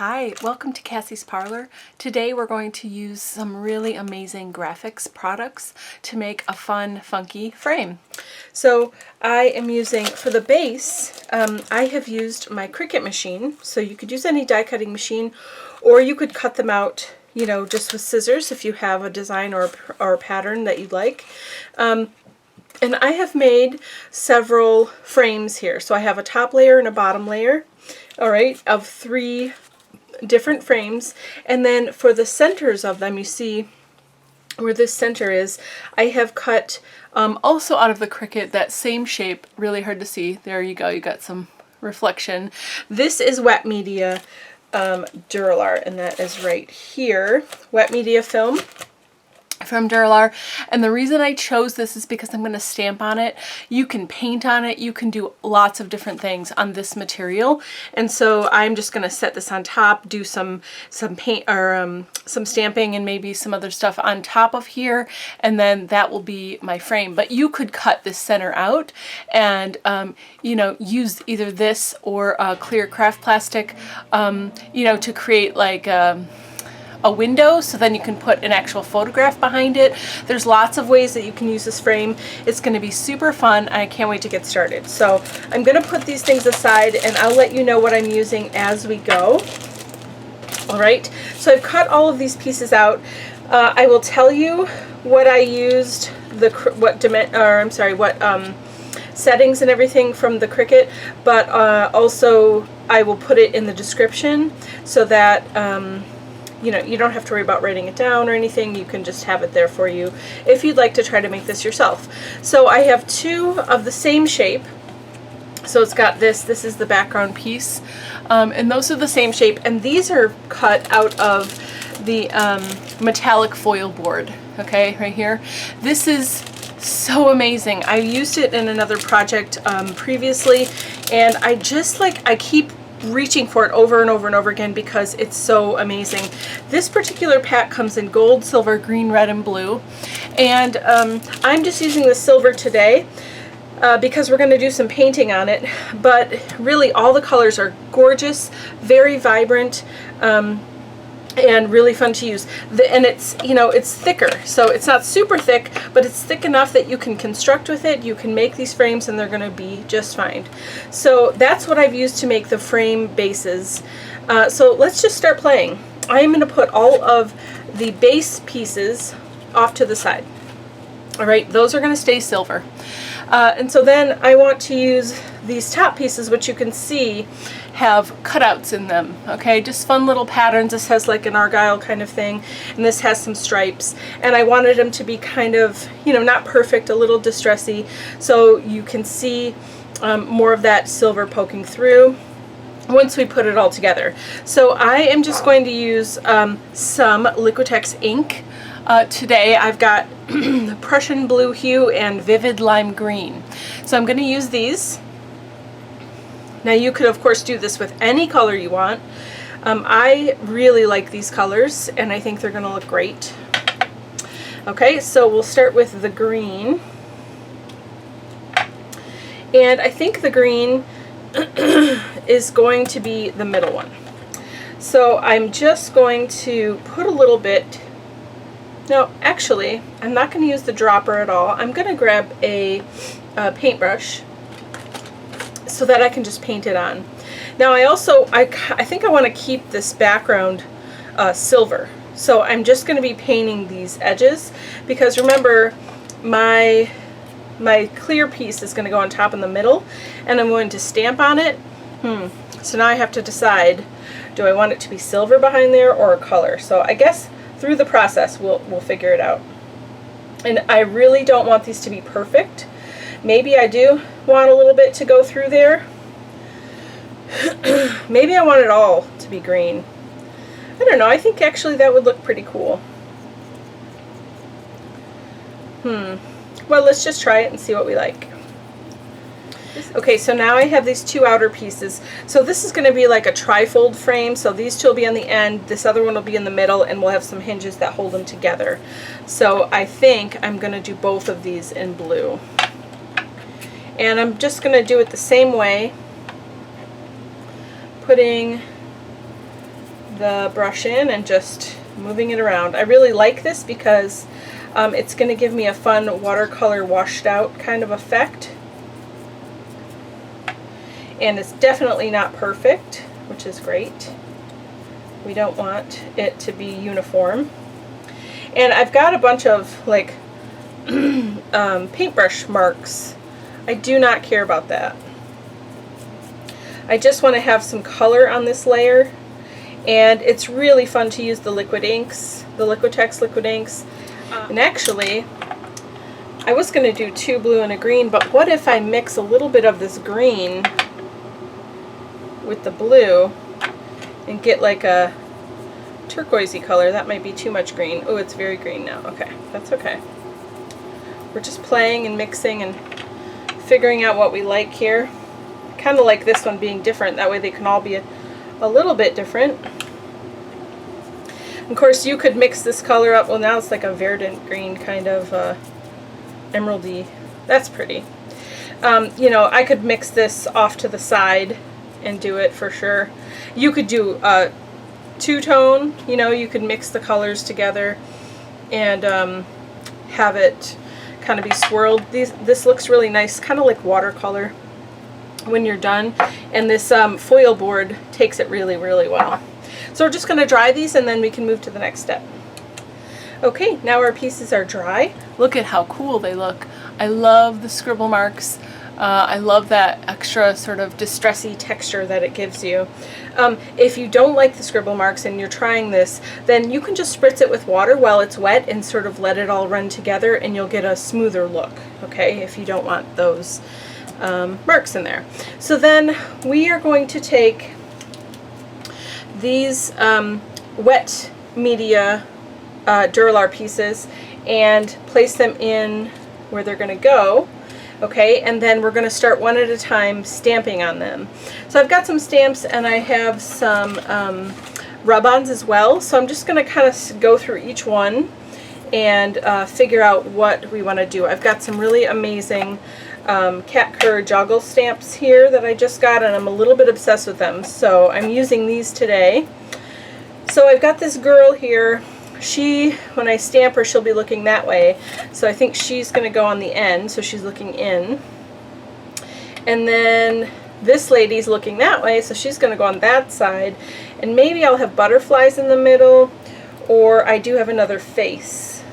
Hi, welcome to Kassy's Parlor. Today we're going to use some really amazing graphics products to make a fun, funky frame. So I am using, for the base, I have used my Cricut machine. So you could use any die cutting machine, or you could cut them out, you know, just with scissors if you have a design or a pattern that you'd like. And I have made several frames here. So I have a top layer and a bottom layer, all right, of 3 different frames. And then for the centers of them, you see where this center is, I have cut also out of the Cricut that same shape, really hard to see. There you go, you got some reflection. This is Wet Media Dura-lar, and that is right here. Wet Media film from Dura-lar, and the reason I chose this is because I'm going to stamp on it. You can paint on it, you can do lots of different things on this material, and so I'm just going to set this on top, do some paint or some stamping and maybe some other stuff on top of here, and then that will be my frame. But you could cut this center out and you know, use either this or clear craft plastic, you know, to create like a window, so then you can put an actual photograph behind it. There's lots of ways that you can use this frame. It's going to be super fun, and I can't wait to get started. So I'm going to put these things aside, and I'll let you know what I'm using as we go. All right, so I've cut all of these pieces out. I will tell you what I used, what settings and everything from the Cricut, but also I will put it in the description so that you know, you don't have to worry about writing it down or anything. You can just have it there for you if you'd like to try to make this yourself. So I have 2 of the same shape. So it's got this is the background piece, and those are the same shape, and these are cut out of the metallic foil board, okay, right here. This is so amazing. I used it in another project previously, and I just I keep reaching for it over and over and over again because it's so amazing. This particular pack comes in gold, silver, green, red, and blue, and I'm just using the silver today because we're going to do some painting on it, but really all the colors are gorgeous, very vibrant, and really fun to use. And it's, you know, it's thicker, so it's not super thick, but it's thick enough that you can construct with it. You can make these frames and they're going to be just fine. So that's what I've used to make the frame bases. So let's just start playing. I'm going to put all of the base pieces off to the side. All right, those are going to stay silver. And so then I want to use these top pieces, which you can see have cutouts in them, okay? Just fun little patterns. This has like an argyle kind of thing, and this has some stripes. And I wanted them to be kind of, you know, not perfect, a little distressy, so you can see more of that silver poking through once we put it all together. So I am just going to use some Liquitex ink. Today I've got Prussian blue hue and vivid lime green. So I'm going to use these. Now you could of course do this with any color you want. I really like these colors and I think they're going to look great. Okay, so we'll start with the green. And I think the green is going to be the middle one. So I'm just going to put a little bit. No, actually, I'm not going to use the dropper at all. I'm going to grab a paintbrush so that I can just paint it on. Now I think I want to keep this background silver. So I'm just going to be painting these edges because remember my clear piece is going to go on top in the middle, and I'm going to stamp on it. So now I have to decide, do I want it to be silver behind there or a color? So I guess through the process we'll figure it out. And I really don't want these to be perfect. Maybe I do want a little bit to go through there. Maybe I want it all to be green. I don't know, I think actually that would look pretty cool. Well, let's just try it and see what we like. Okay, so now I have these 2 outer pieces. So this is going to be like a trifold frame, so these 2 will be on the end, this other one will be in the middle, and we'll have some hinges that hold them together. So I think I'm going to do both of these in blue. And I'm just going to do it the same way, putting the brush in and just moving it around. I really like this because it's going to give me a fun watercolor washed out kind of effect. And it's definitely not perfect, which is great. We don't want it to be uniform. And I've got a bunch of like paintbrush marks. I do not care about that. I just want to have some color on this layer. And it's really fun to use the liquid inks, the Liquitex liquid inks. And actually, I was going to do 2 blue and a green, but what if I mix a little bit of this green with the blue and get like a turquoisey color? That might be too much green. Oh, it's very green now. Okay, that's okay. We're just playing and mixing and figuring out what we like here. Kind of like this one being different. That way they can all be a little bit different. Of course, you could mix this color up. Well, now it's like a verdant green, kind of emeraldy. That's pretty. You know, I could mix this off to the side and do it for sure. You could do a two-tone. You know, you could mix the colors together and have it kind of be swirled. This looks really nice, kind of like watercolor when you're done. And this foil board takes it really, really well. So we're just going to dry these and then we can move to the next step. Okay, now our pieces are dry. Look at how cool they look. I love the scribble marks. I love that extra sort of distressy texture that it gives you. If you don't like the scribble marks and you're trying this, then you can just spritz it with water while it's wet and sort of let it all run together and you'll get a smoother look, okay, if you don't want those marks in there. So then we are going to take these wet media Dura-lar pieces and place them in where they're going to go. Okay, and then we're going to start one at a time stamping on them. So I've got some stamps and I have some rub-ons as well. So I'm just going to kind of go through each one and figure out what we want to do. I've got some really amazing cat cur joggle stamps here that I just got, and I'm a little bit obsessed with them. So I'm using these today. So I've got this girl here. She, when I stamp her, she'll be looking that way. So I think she's going to go on the end, so she's looking in. And then this lady's looking that way, so she's going to go on that side. And maybe I'll have butterflies in the middle, or I do have another face.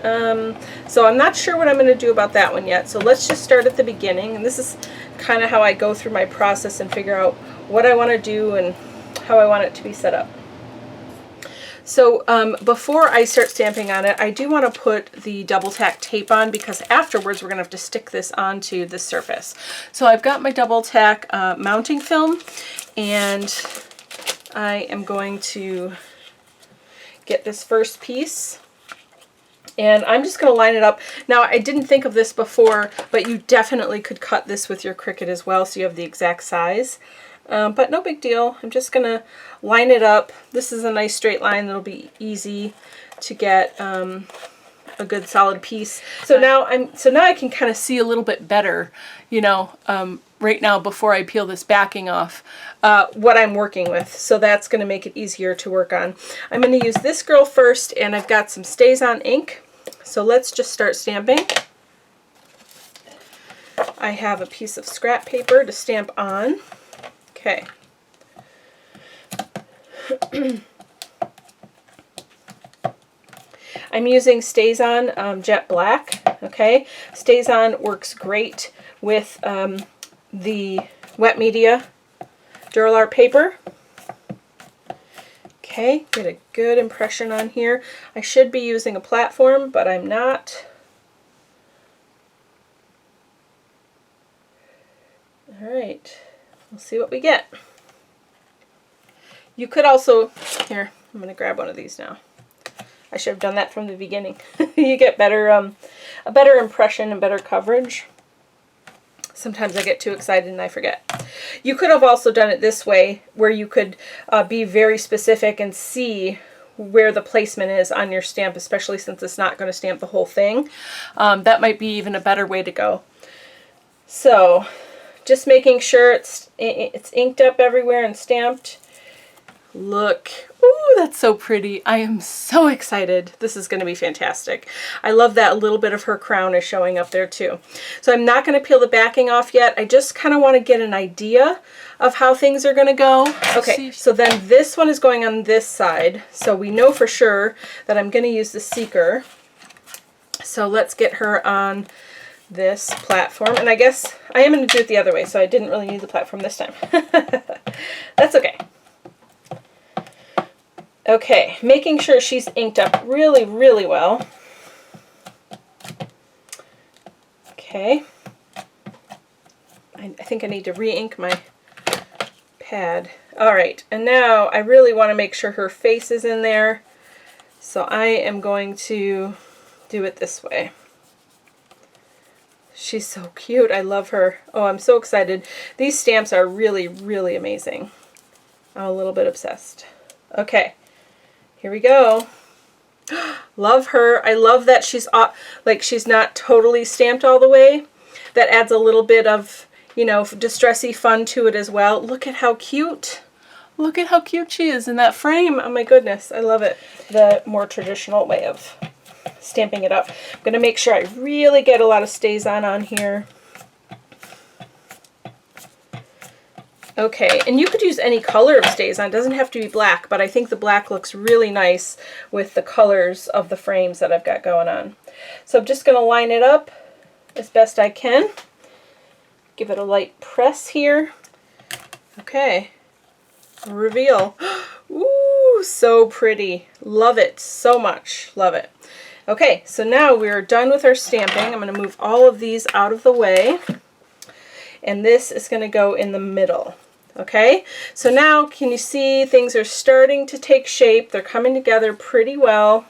So I'm not sure what I'm going to do about that one yet. So let's just start at the beginning. And this is kind of how I go through my process and figure out what I want to do and how I want it to be set up. So before I start stamping on it, I do want to put the double tack tape on because afterwards we're going to have to stick this onto the surface. So I've got my double tack mounting film, and I am going to get this first piece. And I'm just going to line it up. Now, I didn't think of this before, but you definitely could cut this with your Cricut as well, so you have the exact size. But no big deal. I'm just going to line it up. This is a nice straight line that'll be easy to get a good solid piece. So now I can kind of see a little bit better, you know, right now before I peel this backing off, what I'm working with. So that's going to make it easier to work on. I'm going to use this girl first, and I've got some StazOn ink. So let's just start stamping. I have a piece of scrap paper to stamp on. Okay. I'm using StazOn Jet Black. Okay, StazOn works great with the wet media Dura-lar paper. Okay, get a good impression on here. I should be using a platform, but I'm not. All right. We'll see what we get. You could also, here, I'm going to grab one of these now. I should have done that from the beginning. You get better, a better impression and better coverage. Sometimes I get too excited and I forget. You could have also done it this way, where you could be very specific and see where the placement is on your stamp, especially since it's not going to stamp the whole thing. That might be even a better way to go. So, just making sure it's inked up everywhere and stamped. Look, Ooh, that's so pretty. I am so excited. This is going to be fantastic. I love that a little bit of her crown is showing up there too. So I'm not going to peel the backing off yet. I just kind of want to get an idea of how things are going to go. Okay, so then this one is going on this side. So we know for sure that I'm going to use the Seeker. So let's get her on this platform. And I guess I am going to do it the other way, so I didn't really need the platform this time. That's okay. Okay, making sure she's inked up really, really well. Okay. I think I need to re-ink my pad. All right, and now I really want to make sure her face is in there. So I am going to do it this way. She's so cute. I love her. Oh, I'm so excited. These stamps are really, really amazing. I'm a little bit obsessed. Okay. Here we go. Love her. I love that she's like she's not totally stamped all the way. That adds a little bit of, you know, distressy fun to it as well. Look at how cute. Look at how cute she is in that frame. Oh my goodness. I love it. The more traditional way of stamping it up. I'm going to make sure I really get a lot of stays on here. Okay, and you could use any color of stays on. It doesn't have to be black, but I think the black looks really nice with the colors of the frames that I've got going on. So I'm just going to line it up as best I can. Give it a light press here. Okay, reveal. Ooh, so pretty. Love it so much. Love it. Okay, so now we're done with our stamping. I'm going to move all of these out of the way. And this is going to go in the middle. Okay, so now can you see things are starting to take shape? They're coming together pretty well.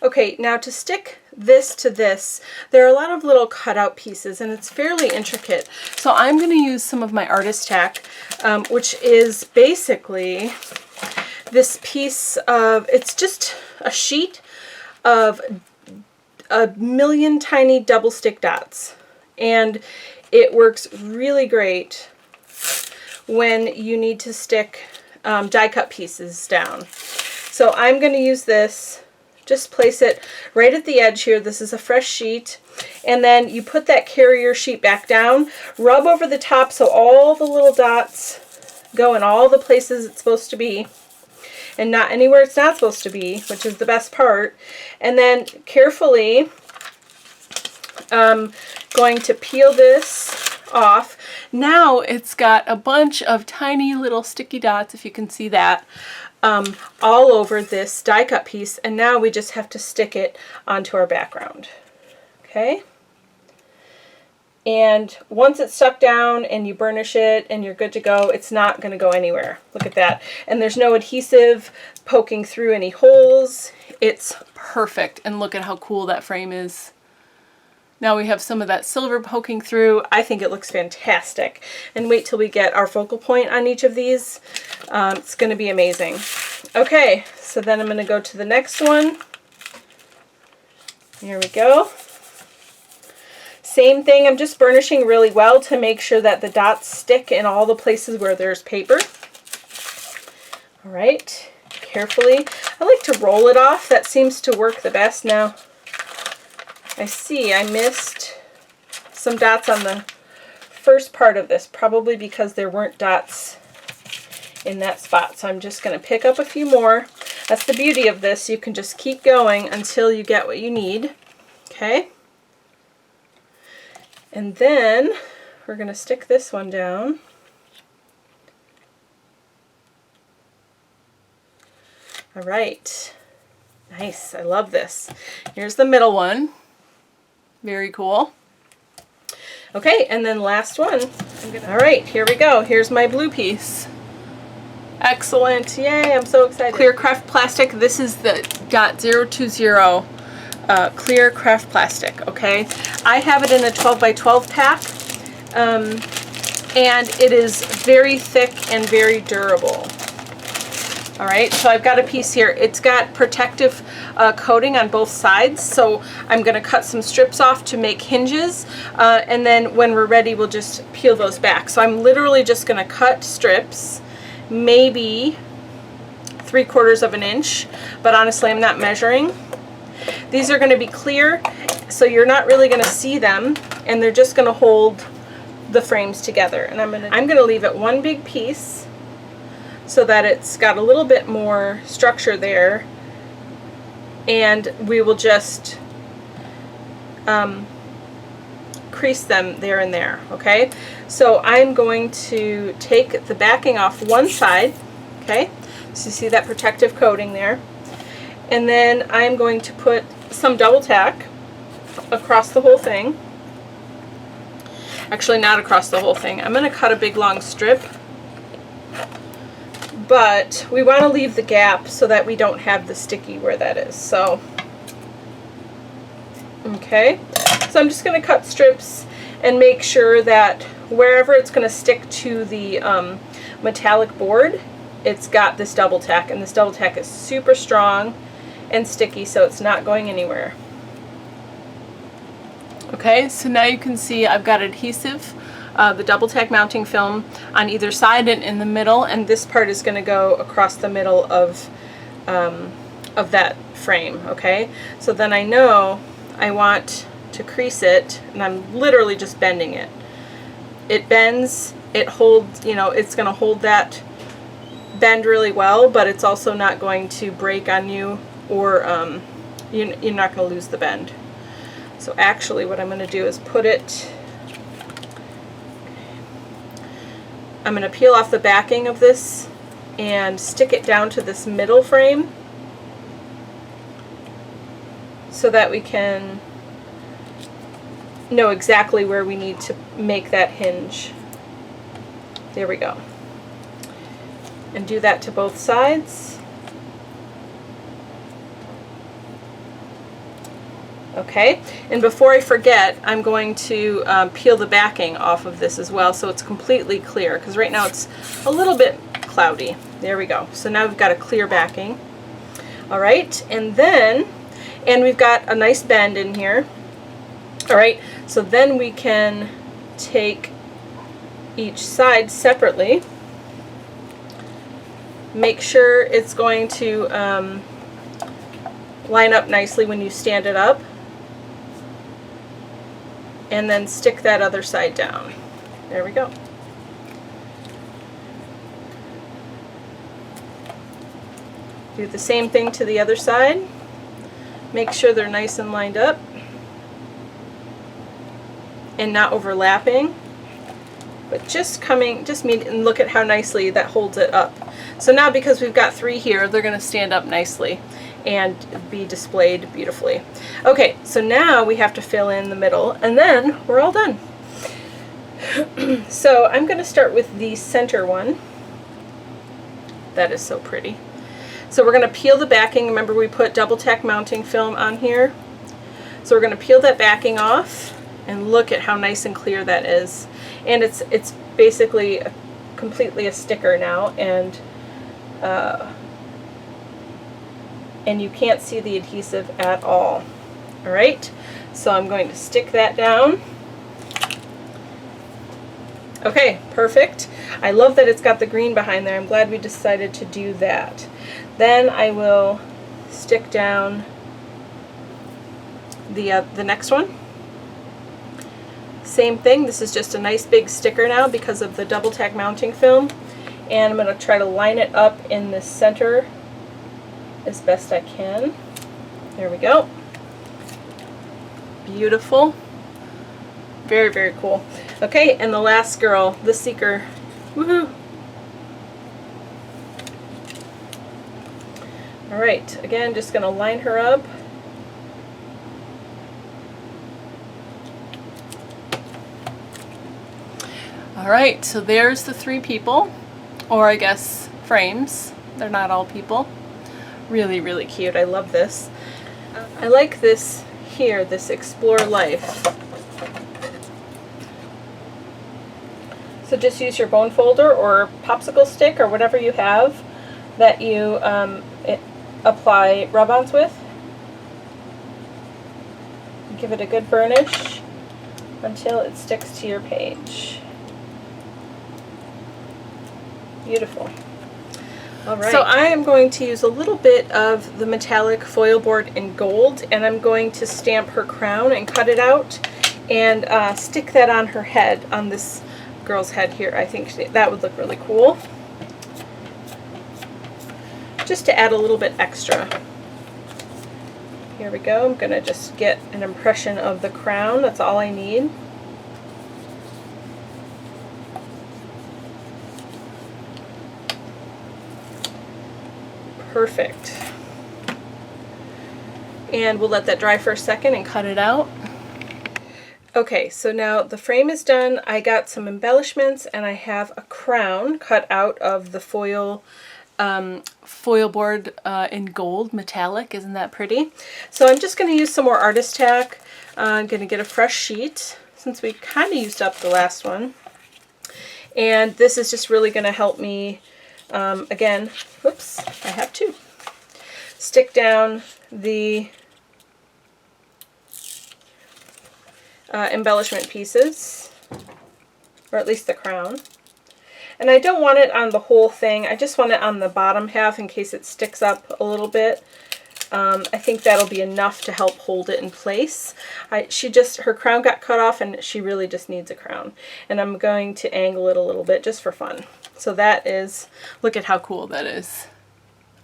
Okay, now to stick this to this, there are a lot of little cutout pieces and it's fairly intricate. So I'm going to use some of my artist tack, which is basically this piece of, it's just a sheet of a million tiny double stick dots. And it works really great when you need to stick die cut pieces down. So I'm going to use this, just place it right at the edge here. This is a fresh sheet. And then you put that carrier sheet back down, rub over the top so all the little dots go in all the places it's supposed to be and not anywhere it's not supposed to be, which is the best part. And then carefully going to peel this off. Now it's got a bunch of tiny little sticky dots, if you can see that, all over this die cut piece, and now we just have to stick it onto our background. Okay, and once it's stuck down and you burnish it and you're good to go, it's not going to go anywhere. Look at that. And there's no adhesive poking through any holes. It's perfect, and look at how cool that frame is. Now we have some of that silver poking through. I think it looks fantastic. And wait till we get our focal point on each of these. It's going to be amazing. Okay, so then I'm going to go to the next one. Here we go. Same thing, I'm just burnishing really well to make sure that the dots stick in all the places where there's paper. All right, carefully. I like to roll it off. That seems to work the best now. I see I missed some dots on the first part of this, probably because there weren't dots in that spot. So I'm just going to pick up a few more. That's the beauty of this. You can just keep going until you get what you need. Okay. And then we're going to stick this one down. All right. Nice. I love this. Here's the middle one. Very cool. Okay, and then last one. All right, here we go. Here's my blue piece. Excellent. Yay, I'm so excited. Clear craft plastic. This is the .020 clear craft plastic, okay? I have it in a 12 by 12 pack, and it is very thick and very durable. All right, so I've got a piece here. It's got protective coating on both sides, so I'm going to cut some strips off to make hinges, and then when we're ready, we'll just peel those back. So I'm literally just going to cut strips, maybe 3/4 of an inch, but honestly I'm not measuring. These are going to be clear, so you're not really going to see them, and they're just going to hold the frames together. And I'm going to leave it one big piece so that it's got a little bit more structure there, and we will just crease them there and there. Okay, so I'm going to take the backing off one side. Okay, so you see that protective coating there, and then I'm going to put some double tack across the whole thing. Actually, not across the whole thing. I'm going to cut a big long strip, but we want to leave the gap so that we don't have the sticky where that is. So, okay, so I'm just going to cut strips and make sure that wherever it's going to stick to the metallic board, it's got this double tack, and this double tack is super strong and sticky, so it's not going anywhere. Okay, so now you can see I've got adhesive, the double tack mounting film on either side and in the middle, and this part is going to go across the middle of that frame. Okay, so then I know I want to crease it, and I'm literally just bending it. It bends, it holds, you know, it's going to hold that bend really well, but it's also not going to break on you, or you're not going to lose the bend. So actually what I'm going to do is put it, I'm going to peel off the backing of this and stick it down to this middle frame so that we can know exactly where we need to make that hinge. There we go. And do that to both sides. Okay, and before I forget, I'm going to peel the backing off of this as well so it's completely clear, because right now it's a little bit cloudy. There we go. So now we've got a clear backing. All right, and we've got a nice bend in here. All right, so then we can take each side separately. Make sure it's going to line up nicely when you stand it up, and then stick that other side down. There we go. Do the same thing to the other side. Make sure they're nice and lined up and not overlapping, but just meet and look at how nicely that holds it up. So now, because we've got 3 here, they're going to stand up nicely and be displayed beautifully. Okay, so now we have to fill in the middle, and then we're all done. So I'm going to start with the center one. That is so pretty. So we're going to peel the backing. Remember, we put double tack mounting film on here. So we're going to peel that backing off, and look at how nice and clear that is. And it's basically completely a sticker now, and you can't see the adhesive at all. All right, so I'm going to stick that down. Okay, perfect. I love that it's got the green behind there. I'm glad we decided to do that. Then I will stick down the next one. Same thing. This is just a nice big sticker now because of the double tack mounting film, and I'm going to try to line it up in the center as best I can. There we go. Beautiful. Very, very cool. Okay, and the last girl, the Seeker. Woohoo! Alright, again, just going to line her up. Alright, so there's the 3 people, or I guess frames. They're not all people. Really, really cute. I love this. I like this here, this Explore Life. So just use your bone folder or popsicle stick or whatever you have that you apply rub-ons with. Give it a good burnish until it sticks to your page. Beautiful. All right. So I am going to use a little bit of the metallic foil board in gold, and I'm going to stamp her crown and cut it out and stick that on her head, on this girl's head here. I think that would look really cool. Just to add a little bit extra. Here we go. I'm going to just get an impression of the crown. That's all I need. Perfect. And we'll let that dry for a second and cut it out. Okay, so now the frame is done. I got some embellishments and I have a crown cut out of the foil board in gold metallic. Isn't that pretty? So I'm just going to use some more artist tack. I'm going to get a fresh sheet since we kind of used up the last one. And this is just really going to help me, again, whoops, I have two. Stick down the embellishment pieces, or at least the crown. And I don't want it on the whole thing. I just want it on the bottom half in case it sticks up a little bit. I think that'll be enough to help hold it in place. Her crown got cut off and she really just needs a crown. And I'm going to angle it a little bit just for fun. So that is, look at how cool that is.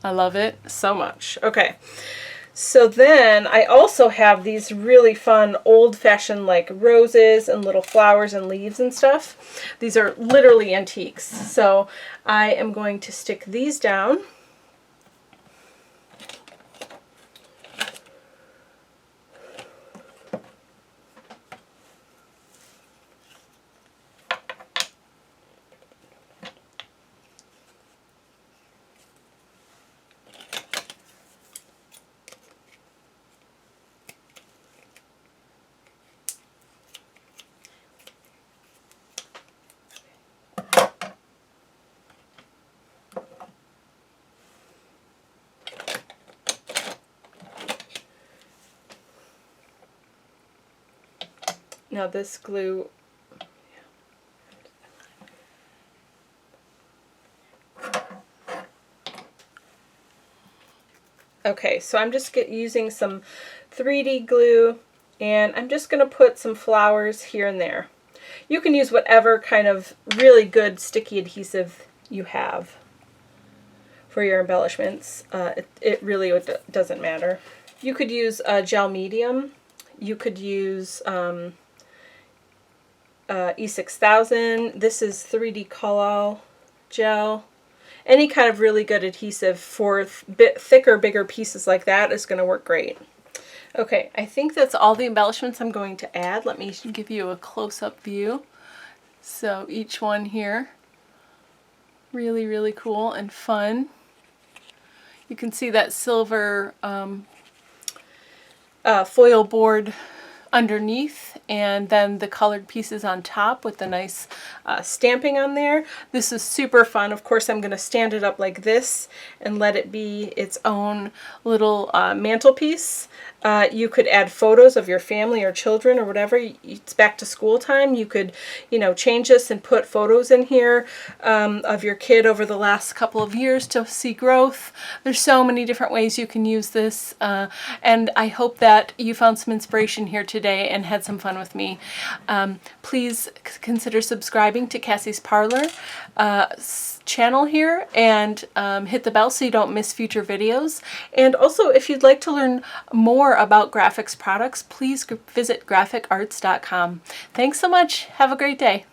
I love it so much. Okay. So then I also have these really fun old-fashioned like roses and little flowers and leaves and stuff. These are literally antiques. So I am going to stick these down. Now this glue, okay, so I'm just using some 3D glue, and I'm just going to put some flowers here and there. You can use whatever kind of really good sticky adhesive you have for your embellishments. It really doesn't matter. You could use gel medium. You could use E6000. This is 3D Collal gel. Any kind of really good adhesive for bit thicker, bigger pieces like that is going to work great. Okay, I think that's all the embellishments I'm going to add. Let me give you a close-up view. So each one here, really, really cool and fun. You can see that silver foil board underneath, and then the colored pieces on top with the nice stamping on there. This is super fun. Of course, I'm going to stand it up like this and let it be its own little mantelpiece. You could add photos of your family or children or whatever. It's back to school time. You could, you know, change this and put photos in here of your kid over the last couple of years to see growth. There's so many different ways you can use this, and I hope that you found some inspiration here today and had some fun with me. Please consider subscribing to Kassy's Parlor channel here, and hit the bell so you don't miss future videos. And also, if you'd like to learn more about graphics products, please visit graphicarts.com. Thanks so much. Have a great day.